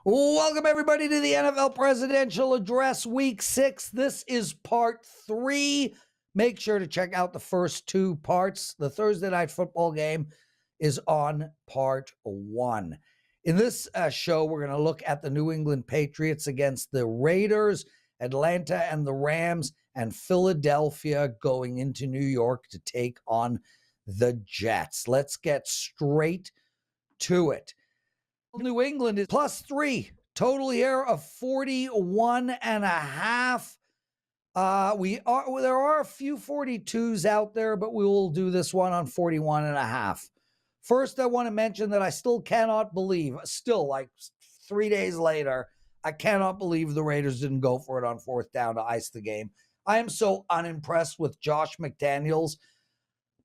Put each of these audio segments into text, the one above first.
Welcome, everybody, to the NFL Prezidential Address Week 6. This is part 3. Make sure to check out the first 2 parts. The Thursday Night Football game is on part 1. In this show, we're going to look at the New England Patriots against the Raiders, Atlanta and the Rams, and Philadelphia going into New York to take on the Jets. Let's get straight to it. New England is +3, total here of 41.5. There are a few 42s out there, but we will do this one on 41.5. First, I want to mention that I still cannot believe, like 3 days later, I cannot believe the Raiders didn't go for it on 4th down to ice the game. I am so unimpressed with Josh McDaniels,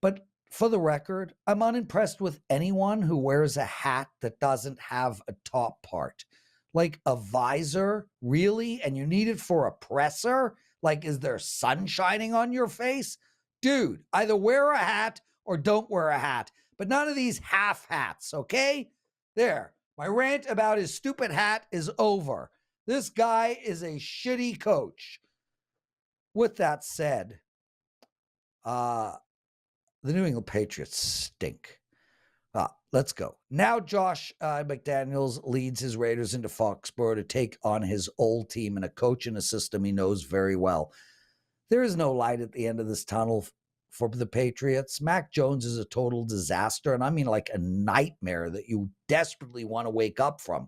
but for the record, I'm unimpressed with anyone who wears a hat that doesn't have a top part. Like a visor, really? And you need it for a presser? Like, is there sun shining on your face? Dude, either wear a hat or don't wear a hat. But none of these half hats, okay? There. My rant about his stupid hat is over. This guy is a shitty coach. With that said, the New England Patriots stink. Let's go. Now Josh McDaniels leads his Raiders into Foxborough to take on his old team and a coach and a system he knows very well. There is no light at the end of this tunnel for the Patriots. Mac Jones is a total disaster, and I mean like a nightmare that you desperately want to wake up from.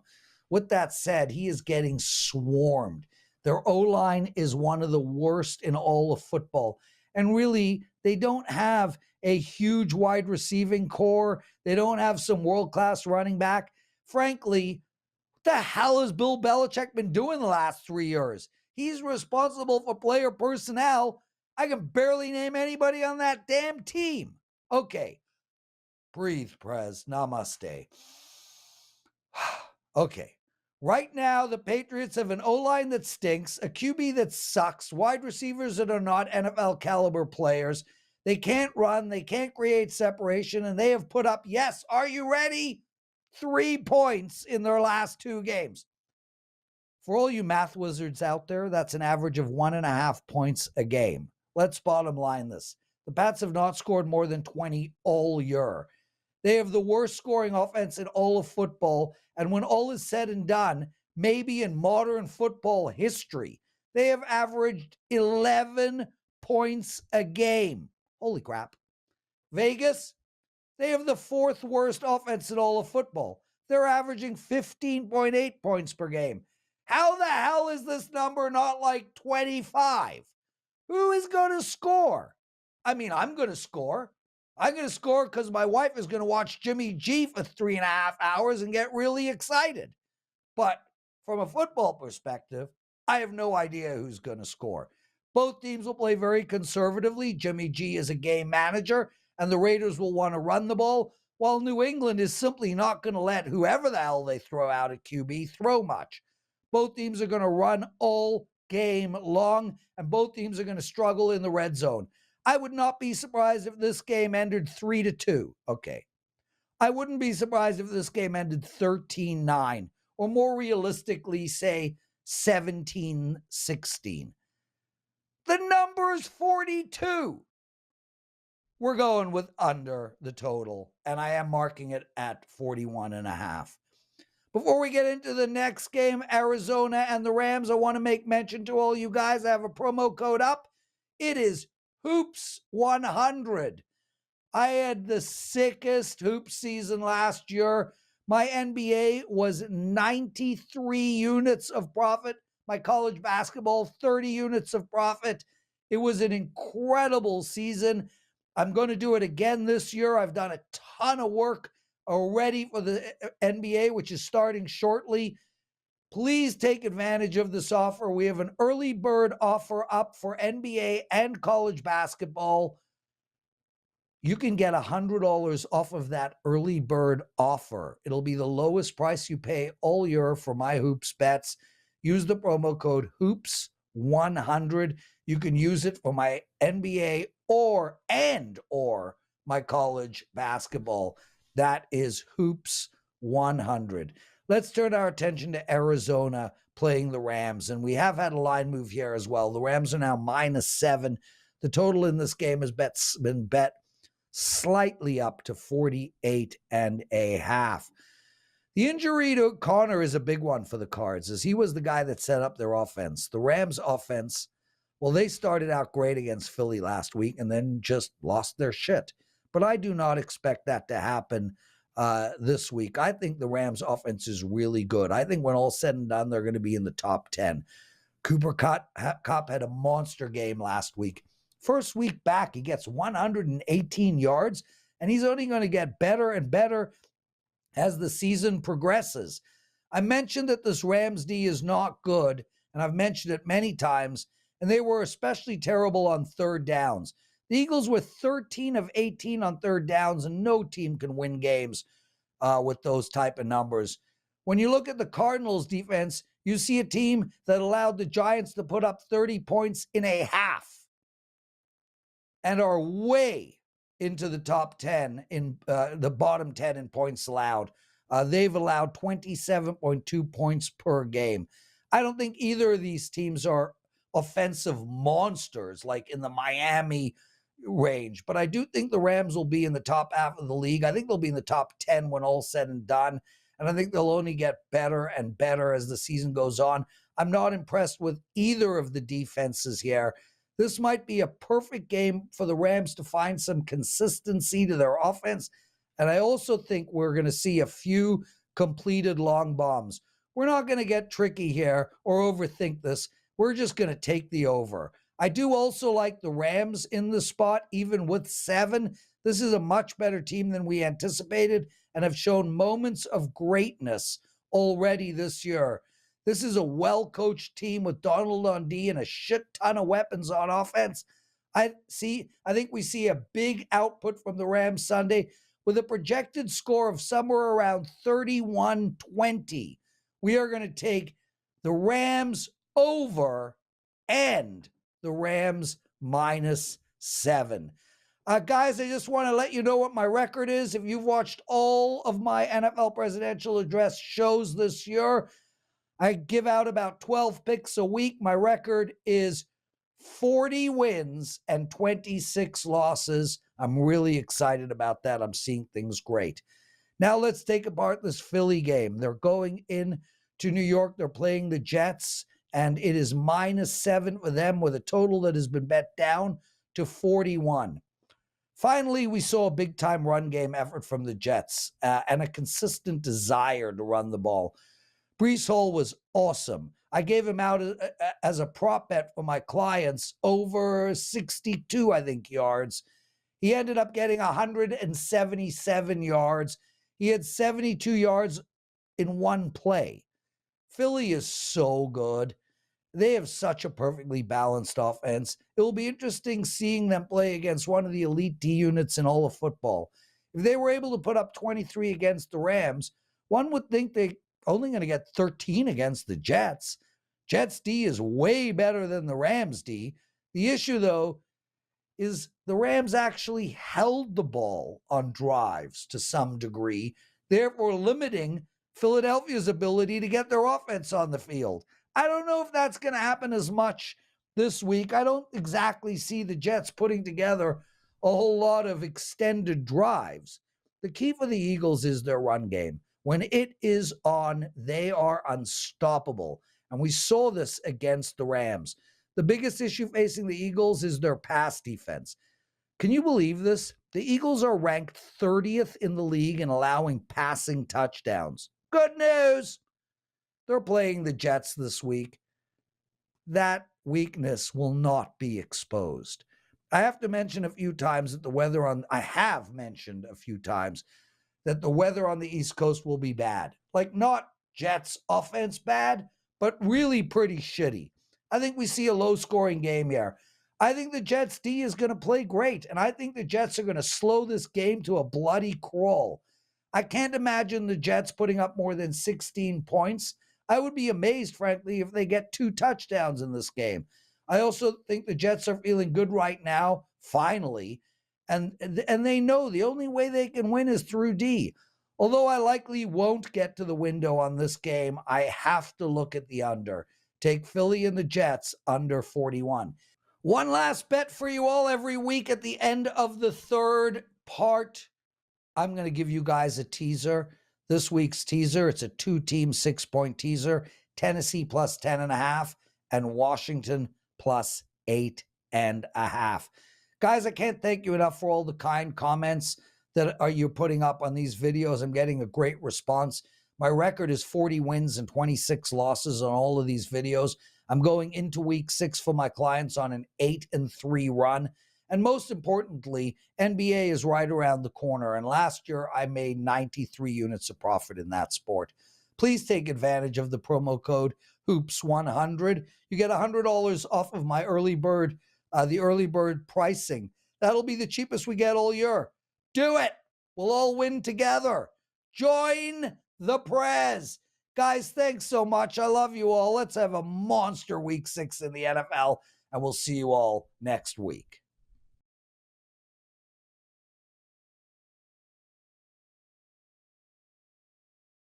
With that said, he is getting swarmed. Their O-line is one of the worst in all of football. And really, they don't have a huge wide receiving core. They don't have some world-class running back. Frankly, what the hell has Bill Belichick been doing the last 3 years? He's responsible for player personnel. I can barely name anybody on that damn team. Okay. Breathe, Prez. Namaste. Okay. Right now, the Patriots have an O-line that stinks, a QB that sucks, wide receivers that are not NFL caliber players. They can't run, they can't create separation, and they have put up, yes, are you ready? 3 points in their last 2 games. For all you math wizards out there, that's an average of 1.5 points a game. Let's bottom line this. The Pats have not scored more than 20 all year. They have the worst scoring offense in all of football, and when all is said and done, maybe in modern football history, they have averaged 11 points a game. Holy crap. Vegas, they have the 4th worst offense in all of football. They're averaging 15.8 points per game. How the hell is this number not like 25? Who is going to score? I mean, I'm going to score. I'm going to score because my wife is going to watch Jimmy G for 3.5 hours and get really excited. But from a football perspective, I have no idea who's going to score. Both teams will play very conservatively. Jimmy G is a game manager, and the Raiders will want to run the ball, while New England is simply not going to let whoever the hell they throw out at QB throw much. Both teams are going to run all game long, and both teams are going to struggle in the red zone. I would not be surprised if this game ended 3-2. Okay. I wouldn't be surprised if this game ended 13-9, or more realistically, say 17-16. The number is 42. We're going with under the total, and I am marking it at 41.5. Before we get into the next game, Arizona and the Rams, I want to make mention to all you guys, I have a promo code up. It is Hoops100. I had the sickest hoops season last year. My NBA was 93 units of profit. My college basketball, 30 units of profit. It was an incredible season. I'm going to do it again this year. I've done a ton of work already for the NBA, which is starting shortly. Please take advantage of this offer. We have an early bird offer up for NBA and college basketball. You can get $100 off of that early bird offer. It'll be the lowest price you pay all year for my hoops bets. Use the promo code HOOPS100. You can use it for my NBA or my college basketball. That is HOOPS100. Let's turn our attention to Arizona playing the Rams. And we have had a line move here as well. The Rams are now -7. The total in this game has been bet slightly up to 48.5. The injury to Connor is a big one for the Cards, as he was the guy that set up their offense. The Rams offense, well, they started out great against Philly last week and then just lost their shit. But I do not expect that to happen this week. I think the Rams offense is really good. I think when all's said and done, they're going to be in the top 10. Cooper Kupp had a monster game last week. First week back, he gets 118 yards, and he's only going to get better and better as the season progresses. I mentioned that this Rams D is not good, and I've mentioned it many times, and they were especially terrible on third downs. The Eagles were 13 of 18 on third downs, and no team can win games with those type of numbers. When you look at the Cardinals defense, you see a team that allowed the Giants to put up 30 points in a half and are way into the top 10 in the bottom 10 in points allowed. They've allowed 27.2 points per game. I don't think either of these teams are offensive monsters like in the Miami range, but I do think the Rams will be in the top half of the league. I think they'll be in the top 10 when all's said and done, and I think they'll only get better and better as the season goes on. I'm not impressed with either of the defenses here. This might be a perfect game for the Rams to find some consistency to their offense, and I also think we're going to see a few completed long bombs. We're not going to get tricky here or overthink this. We're just going to take the over. I do also like the Rams in the spot, even with 7. This is a much better team than we anticipated and have shown moments of greatness already this year. This is a well-coached team with Donald on D and a shit ton of weapons on offense. I think we see a big output from the Rams Sunday with a projected score of somewhere around 31-20. We are going to take the Rams over and the Rams -7. Guys, I just want to let you know what my record is. If you've watched all of my NFL Presidential Address shows this year, I give out about 12 picks a week. My record is 40 wins and 26 losses. I'm really excited about that. I'm seeing things great. Now let's take apart this Philly game. They're going in to New York. They're playing the Jets, and it is -7 for them with a total that has been bet down to 41. Finally, we saw a big-time run game effort from the Jets and a consistent desire to run the ball. Breece Hall was awesome. I gave him out as a prop bet for my clients over 62, I think, yards. He ended up getting 177 yards. He had 72 yards in one play. Philly is so good. They have such a perfectly balanced offense. It will be interesting seeing them play against one of the elite D units in all of football. If they were able to put up 23 against the Rams, one would think they're only going to get 13 against the Jets. Jets D is way better than the Rams D. The issue, though, is the Rams actually held the ball on drives to some degree, therefore limiting Philadelphia's ability to get their offense on the field. I don't know if that's going to happen as much this week. I don't exactly see the Jets putting together a whole lot of extended drives. The key for the Eagles is their run game. When it is on, they are unstoppable. And we saw this against the Rams. The biggest issue facing the Eagles is their pass defense. Can you believe this? The Eagles are ranked 30th in the league in allowing passing touchdowns. Good news! They're playing the Jets this week. That weakness will not be exposed. I have mentioned a few times that the weather on the East Coast will be bad. Like, not Jets offense bad, but really pretty shitty. I think we see a low-scoring game here. I think the Jets D is going to play great, and I think the Jets are going to slow this game to a bloody crawl. I can't imagine the Jets putting up more than 16 points. I would be amazed, frankly, if they get 2 touchdowns in this game. I also think the Jets are feeling good right now, finally, and they know the only way they can win is through D. Although I likely won't get to the window on this game, I have to look at the under. Take Philly and the Jets under 41. One last bet for you all every week at the end of the third part. I'm going to give you guys a teaser. This week's teaser, it's a 2-team 6-point teaser. Tennessee plus 10.5 and Washington plus 8.5. Guys, I can't thank you enough for all the kind comments that you're putting up on these videos. I'm getting a great response. My record is 40 wins and 26 losses on all of these videos. I'm going into week 6 for my clients on an 8-3 run. And most importantly, NBA is right around the corner. And last year, I made 93 units of profit in that sport. Please take advantage of the promo code HOOPS100. You get $100 off of my early bird, the early bird pricing. That'll be the cheapest we get all year. Do it. We'll all win together. Join the Prez. Guys, thanks so much. I love you all. Let's have a monster week 6 in the NFL, and we'll see you all next week.